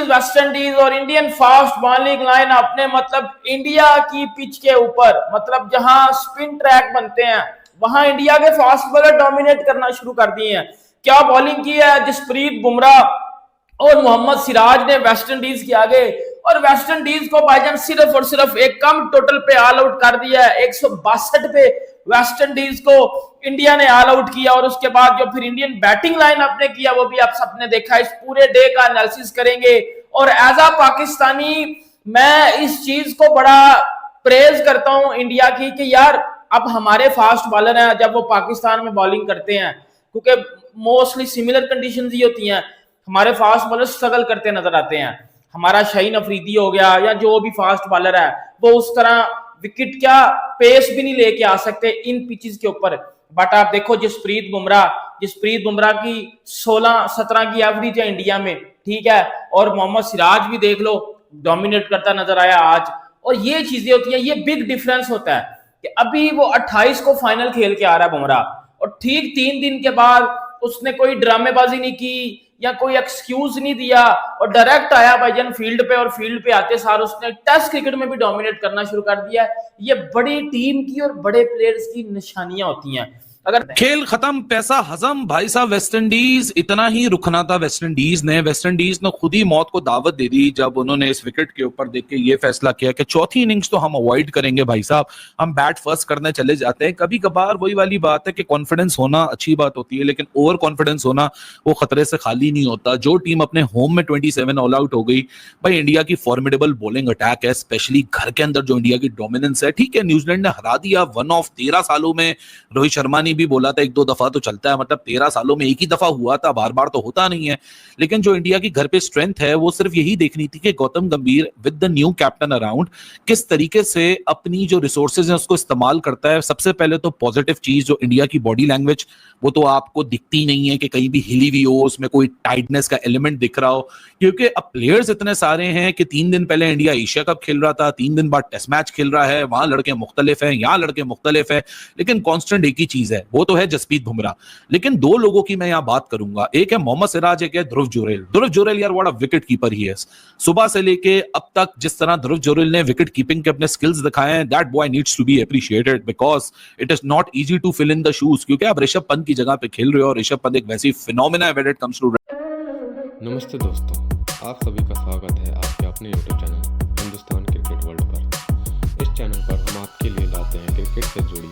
West Indies और Indian fast bowling line अपने मतलब इंडिया की पिच के ऊपर मतलब जहां स्पिन ट्रैक बनते हैं वहां इंडिया के फास्ट बॉलर डोमिनेट करना शुरू कर दिए हैं। क्या बॉलिंग की है जसप्रीत बुमराह और मोहम्मद सिराज ने वेस्ट इंडीज के आगे, और वेस्ट इंडीज को भाईजान सिर्फ और सिर्फ एक कम टोटल पे ऑल आउट कर दिया है। 162 पे वेस्ट इंडीज को इंडिया ने ऑल आउट किया, और उसके बाद जो फिर इंडियन बैटिंग लाइन आपने किया वो भी आप सबने देखा। इस पूरे डे का एनालिसिस करेंगे, और एज अ पाकिस्तानी मैं इस चीज को बड़ा प्रेज करता हूं इंडिया की कि यार अब हमारे फास्ट बॉलर हैं जब वो पाकिस्तान में बॉलिंग करते हैं, क्योंकि मोस्टली सिमिलर कंडीशंस ही होती हैं, हमारे फास्ट बॉलर स्ट्रगल करते नजर आते हैं। हमारा शाहीन अफरीदी हो गया या जो भी फास्ट बॉलर है वो उस तरह विकेट क्या पेस भी नहीं लेके आ सकते इन पिचेस के ऊपर। बट आप देखो जसप्रीत बुमराह की 16-17 की एवरेज है इंडिया में, ठीक है, और मोहम्मद सिराज भी देख लो डोमिनेट करता नजर आया आज। और ये चीजें होती हैं, ये बिग डिफरेंस होता है कि अभी वो 28 को फाइनल खेल के आ रहा है बुमराह, और ठीक 3 दिन के बाद उसने कोई ड्रामेबाजी नहीं की या कोई एक्सक्यूज नहीं दिया और डायरेक्ट आया भाईजान फील्ड पे, और फील्ड पे आते सार उसने टेस्ट क्रिकेट में भी डोमिनेट करना शुरू कर दिया। ये बड़ी टीम की और बड़े प्लेयर्स की निशानियां होती हैं। अगर खेल खत्म पैसा हजम भाई साहब, वेस्ट इंडीज इतना ही रुकना था। वेस्ट इंडीज ने खुद ही मौत को दावत दे दी जब उन्होंने इस विकेट के ऊपर देख के ये फैसला किया कि चौथी इनिंग्स तो हम अवॉइड करेंगे भाई साहब, हम बैट फर्स्ट करने चले जाते हैं। कभी कभार वही वाली बात है कि कॉन्फिडेंस होना अच्छी बात होती है, लेकिन ओवर कॉन्फिडेंस होना वो खतरे से खाली नहीं होता। जो टीम अपने होम में 27 ऑल आउट हो गई भाई, इंडिया की फॉर्मिडेबल बॉलिंग अटैक है, स्पेशली घर के अंदर जो इंडिया की डोमिनेंस है। ठीक है, न्यूजीलैंड ने हरा दिया, वन ऑफ 13 सालों में। रोहित शर्मा ने भी बोला था 1-2 दफा तो चलता है, मतलब 13 सालों में एक ही दफा हुआ था, बार बार तो होता नहीं है। लेकिन जो इंडिया की घर पे स्ट्रेंथ है वो सिर्फ यही देखनी थी कि गौतम गंभीर with the new captain around किस तरीके से अपनी जो रिसोर्सेज हैं उसको इस्तेमाल करता है। सबसे पहले तो पॉजिटिव चीज जो इंडिया की बॉडी लैंग्वेज, वो तो आपको दिखती नहीं है कि कहीं भी हिली हुई हो, उसमें कोई टाइटनेस का एलिमेंट दिख रहा हो, क्योंकि अब प्लेयर्स इतने सारे हैं कि 3 दिन पहले इंडिया एशिया कप खेल रहा था, 3 दिन बाद टेस्ट मैच खेल रहा है, वहां लड़के मुख्तलिफ हैं, यहाँ लड़के मुख्तलिफ है, लेकिन कॉन्स्टेंट एक ही चीज है, वो तो है जसप्रीत बुमराह। लेकिन 2 लोगों की मैं यहां बात करूंगा, एक है मोहम्मद सिराज, एक है ध्रुव जुरैल यार व्हाट अ विकेट कीपर ही है। सुबह से लेके अब तक जिस तरह ध्रुव जुरैल ने विकेट कीपिंग के अपने स्किल्स दिखाए हैं, that boy needs to be appreciated because it is not easy to fill in the shoes, क्योंकि आप ऋषभ पंत की जगह पे खेल रहे हो और ऋषभ पंत एक वैसी फिनोमेना है व्हेन इट कम्स टू। नमस्ते दोस्तों, आप सभी का स्वागत है आपके अपने YouTube channel Hindustan cricket world पर। इस चैनल पर हम आपके लिए लाते हैं क्रिकेट से जुड़ी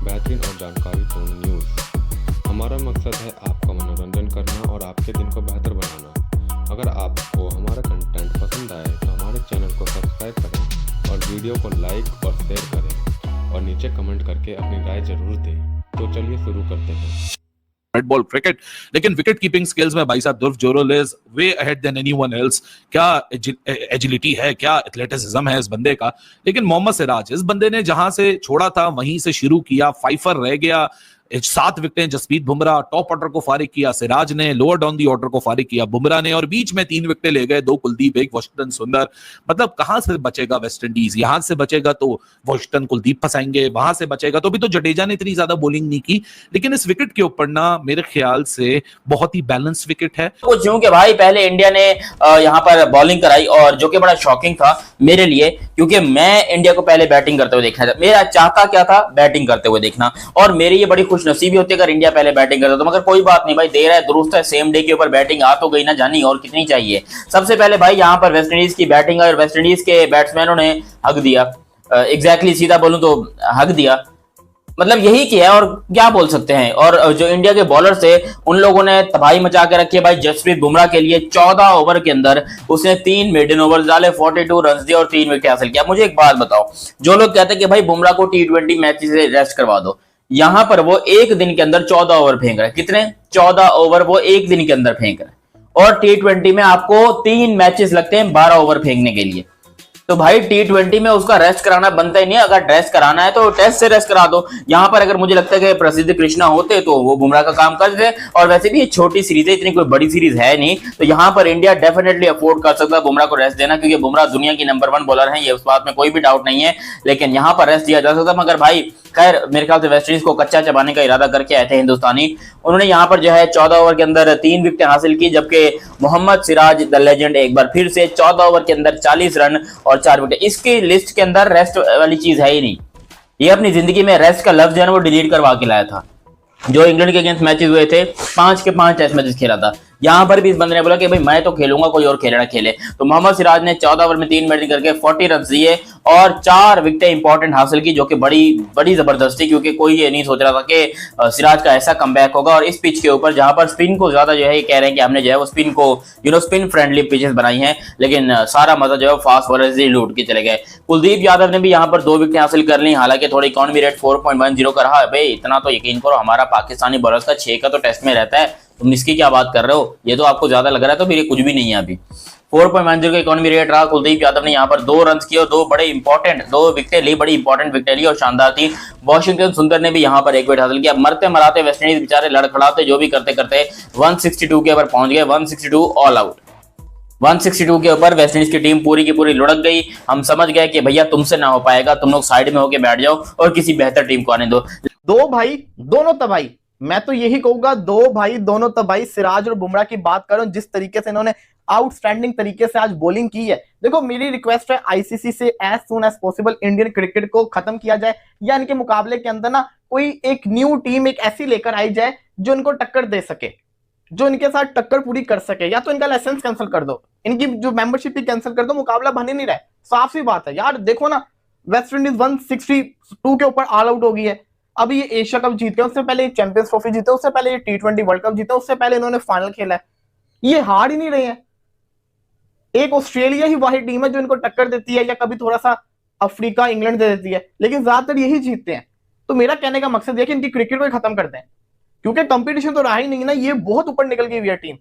बेहतरीन और जानकारीपूर्ण न्यूज़। हमारा मकसद है आपका मनोरंजन करना और आपके दिन को बेहतर बनाना। अगर आपको हमारा कंटेंट पसंद आए तो हमारे चैनल को सब्सक्राइब करें और वीडियो को लाइक और शेयर करें, और नीचे कमेंट करके अपनी राय जरूर दें। तो चलिए शुरू करते हैं रेड बॉल क्रिकेट। लेकिन विकेट कीपिंग स्किल्स में भाई साहब Dhruv Jurel is way ahead than anyone else. क्या एजिलिटी है, क्या एथलेटिसिज्म है इस बंदे का। लेकिन मोहम्मद सिराज, इस बंदे ने जहां से छोड़ा था वहीं से शुरू किया, फाइफर रह गया, 7 विकेटें जसप्रीत बुमराह, टॉप ऑर्डर को फारिग किया सिराज ने, लोअर डाउन दी ऑर्डर को फारिग किया बुमराह ने, और बीच में 3 विकेटें ले गए, 2 कुलदीप, 1 वाशिंगटन सुंदर। मतलब कहां से बचेगा वेस्ट इंडीज? यहां से बचेगा तो वाशिंगटन कुलदीप फंसाएंगे, वहां से बचेगा तो भी तो जडेजा ने इतनी ज्यादा बॉलिंग नहीं की। लेकिन इस विकेट के ऊपर ना मेरे ख्याल से बहुत ही बैलेंस विकेट है। क्योंकि भाई पहले इंडिया ने यहाँ पर बॉलिंग कराई, और जो कि बड़ा शॉकिंग था मेरे लिए, क्योंकि मैं इंडिया को पहले बैटिंग करते हुए देखना था। मेरा चाहता क्या था, बैटिंग करते हुए देखना, और मेरी ये बड़ी खुश नसीबी होती है अगर इंडिया पहले बैटिंग करता तो। मगर कोई बात नहीं भाई, देर है दुरुस्त है, सेम डे के ऊपर बैटिंग आ तो गई ना जानी, और कितनी चाहिए। सबसे पहले भाई यहाँ पर वेस्ट इंडीज की बैटिंग और वेस्ट इंडीज के बैट्समैनों ने हक दिया, एग्जैक्टली सीधा बोलूं तो हक दिया, मतलब यही किया है, और क्या बोल सकते हैं। और जो इंडिया के बॉलर थे उन लोगों ने तबाही मचा के रखी है भाई। जसप्रीत बुमराह के लिए 14 ओवर के अंदर उसने 3 मेडन ओवर डाले, 42 रन दिए और 3 विकेट हासिल किया। मुझे एक बात बताओ, जो लोग कहते हैं कि भाई बुमराह को T20 मैच से रेस्ट करवा दो, यहां पर वो एक दिन के अंदर 14 ओवर फेंक रहे हैं। कितने? 14 ओवर वो एक दिन के अंदर फेंक रहे हैं, और T20 में आपको 3 मैचेस लगते हैं 12 ओवर फेंकने के लिए। तो भाई T20 में उसका रेस्ट कराना बनता ही नहीं है। अगर रेस्ट कराना है तो टेस्ट से रेस्ट करा दो। यहां पर अगर मुझे लगता है कि प्रसिद्ध कृष्णा होते तो वो बुमराह का काम करते, और वैसे भी ये छोटी सीरीज है, इतनी कोई बड़ी सीरीज है नहीं, तो यहां पर इंडिया डेफिनेटली अफोर्ड कर सकता है बुमराह को रेस्ट देना, क्योंकि बुमराह दुनिया की नंबर 1 बॉलर है, ये उस बात में कोई भी डाउट नहीं है। लेकिन यहां पर रेस्ट दिया जा सकता है। मगर भाई खैर मेरे ख्याल से वेस्टइंडीज को कच्चा चबाने का इरादा करके आए थे हिंदुस्तानी। उन्होंने यहाँ पर जो है 14 ओवर के अंदर 3 विकेटें हासिल की, जबकि मोहम्मद सिराज द लेजेंड एक बार फिर से 14 ओवर के अंदर 40 रन और 4 विकेट। इसकी लिस्ट के अंदर रेस्ट वाली चीज है ही नहीं। ये अपनी जिंदगी में रेस्ट का लफ्ज है ना वो डिलीट करवा के लाया था। जो इंग्लैंड के अगेंस्ट मैचेस हुए थे 5 के 5 टेस्ट मैचेस खेला था, यहां पर भी इस बंदे ने बोला कि भाई मैं तो खेलूंगा, कोई और खेले ना खेले। तो मोहम्मद सिराज ने 14 ओवर में 3 बैटिंग करके 40 रन दिए और 4 विकेटें इंपॉर्टेंट हासिल की, जो कि बड़ी जबरदस्त थी, क्योंकि कोई ये नहीं सोच रहा था कि सिराज का ऐसा कमबैक होगा। और इस पिच के ऊपर जहां पर स्पिन को ज्यादा जो है ये कह रहे हैं कि हमने जो है वो स्पिन को स्पिन फ्रेंडली पिचेस बनाई हैं, लेकिन सारा मजा जो है फास्ट बॉलर्स ही लूट के चले गए। कुलदीप यादव ने भी यहाँ पर 2 विकेटें हासिल कर ली, हालांकि थोड़ी इकॉनमी रेट 4.10 का रहा। भाई इतना तो यकीन करो, हमारा पाकिस्तानी बॉलर्स का 6 का तो टेस्ट में रहता है, तुम इसकी क्या बात कर रहे हो? ये तो आपको ज्यादा लग रहा है, तो फिर ये कुछ भी नहीं है। अभी 4.10 का इकोनॉमी रेट रहा। कुलदीप यादव ने यहाँ पर 2 रन किए और 2 विकेट ली, बड़ी इंपॉर्टेंट विकेट ली और शानदार थी। वॉशिंगटन सुंदर ने भी यहाँ पर 1 विकेट हासिल किया। मरते मराते वेस्टइंडीज बेचारे लड़खड़ाते जो भी करते करते 162 के ऊपर पहुंच गए। 162 ऑल आउट। 162 के ऊपर वेस्टइंडीज की टीम पूरी की पूरी लुढ़क गई। हम समझ गए कि भैया तुमसे ना हो पाएगा, तुम लोग साइड में होके बैठ जाओ और किसी बेहतर टीम को आने दो। 2 भाई दोनों तबाही, मैं तो यही कहूंगा 2 भाई दोनों तबाही। सिराज और बुमराह की बात करूं, जिस तरीके से इन्होंने आउटस्टैंडिंग तरीके से आज बॉलिंग की है। देखो मेरी रिक्वेस्ट है आईसीसी से as soon as possible Indian cricket को खत्म किया जाए, या इनके मुकाबले के अंदर ना कोई एक न्यू टीम एक ऐसी लेकर आई जाए जो इनको टक्कर दे सके, जो इनके साथ टक्कर पूरी कर सके। या तो इनका लाइसेंस कैंसिल कर दो, इनकी जो मेंबरशिप ही कैंसिल कर दो, मुकाबला बन ही नहीं रहा है। साफ सी बात है यार, देखो ना वेस्ट इंडीज 162 के ऊपर ऑल आउट हो गई है। अभी ये एशिया कप जीत गए, उससे पहले चैंपियंस ट्रॉफी जीते, उससे पहले ये T20 वर्ल्ड कप जीते, उससे पहले इन्होंने फाइनल खेला है। ये हार ही नहीं रहे हैं। एक ऑस्ट्रेलिया ही वाहिद टीम है जो इनको टक्कर देती है, या कभी थोड़ा सा अफ्रीका इंग्लैंड दे देती है, लेकिन ज्यादातर यही जीतते हैं। तो मेरा कहने का मकसद है कि इनकी क्रिकेट को खत्म कर दें, क्योंकि कंपटीशन तो रहा ही नहीं ना, ये बहुत ऊपर निकल गई हुई है टीम।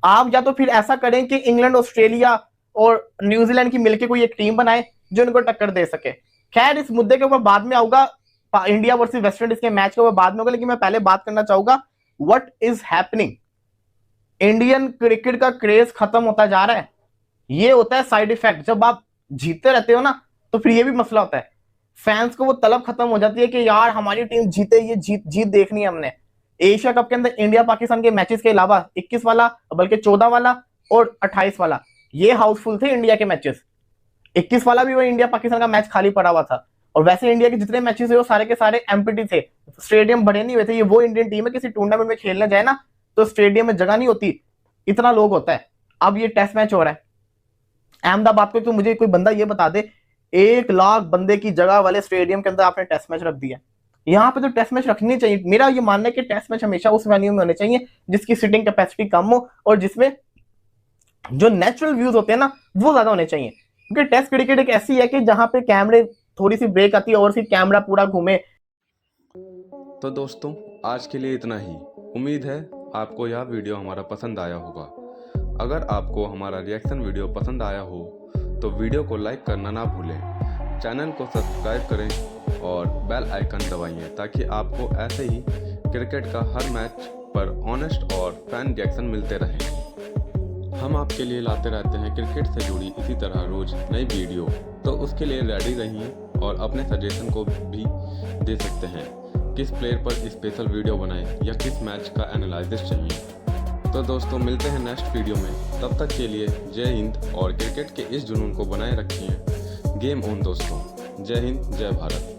आप या तो फिर ऐसा करें कि इंग्लैंड, ऑस्ट्रेलिया और न्यूजीलैंड की मिलकर कोई एक टीम बनाए जो इनको टक्कर दे सके। खैर इस मुद्दे के ऊपर बाद में आऊंगा, इंडिया वर्सेस वेस्ट इंडीज के मैच के ऊपर बाद में होगा, लेकिन मैं पहले बात करना चाहूंगा what is happening. Indian cricket का क्रेज खत्म होता जा रहा है। ये होता है साइड इफेक्ट, जब आप जीतते रहते हो ना तो फिर ये भी मसला होता है, फैंस को वो तलब खत्म हो जाती है कि यार हमारी टीम जीते, ये जीत देखनी है हमने। एशिया कप के अंदर इंडिया पाकिस्तान के मैचेस के अलावा 21 वाला, बल्कि 14 वाला और 28 वाला, ये हाउसफुल थे इंडिया के मैचेस। 21 वाला भी वो इंडिया पाकिस्तान का मैच खाली पड़ा हुआ था, और वैसे इंडिया के जितने मैचेस हुए वो सारे के सारे एम्प्टी थे, स्टेडियम भरे नहीं हुए थे। ये वो इंडियन टीम है किसी टूर्नामेंट में खेलने जाए ना तो स्टेडियम में जगह नहीं होती, इतना लोग होता है। अब ये टेस्ट मैच हो रहा है अहमदाबाद को, तो मुझे कोई बंदा ये बता दे 1 लाख बंदे की जगह वाले स्टेडियम के अंदर आपने टेस्ट मैच रख दिया। यहाँ पे तो टेस्ट मैच रखनी चाहिए। मेरा ये मानना है कि टेस्ट मैच हमेशा उस वेन्यू में होने चाहिए जिसकी सीटिंग कैपेसिटी कम हो और जिसमें जो नेचुरल व्यूज होते हैं ना वो ज्यादा होने चाहिए, क्योंकि टेस्ट क्रिकेट एक ऐसी है कि जहां पे कैमरे थोड़ी सी ब्रेक आती है और फिर कैमरा पूरा घूमे। तो दोस्तों आज के लिए इतना ही। उम्मीद है आपको यह वीडियो हमारा पसंद आया होगा। अगर आपको हमारा रिएक्शन वीडियो पसंद आया हो तो वीडियो को लाइक करना ना भूलें, चैनल को सब्सक्राइब करें और बेल आइकन दबाइए ताकि आपको ऐसे ही क्रिकेट का हर मैच पर ऑनेस्ट और फैन रिएक्शन मिलते रहें। हम आपके लिए लाते रहते हैं क्रिकेट से जुड़ी इसी तरह रोज नई वीडियो, तो उसके लिए रेडी रहिए और अपने सजेशन को भी दे सकते हैं किस प्लेयर पर स्पेशल वीडियो बनाएं या किस मैच का एनालिसिस चाहिए। तो दोस्तों मिलते हैं नेक्स्ट वीडियो में, तब तक के लिए जय हिंद और क्रिकेट के इस जुनून को बनाए रखिए। गेम ऑन दोस्तों, जय हिंद जय भारत।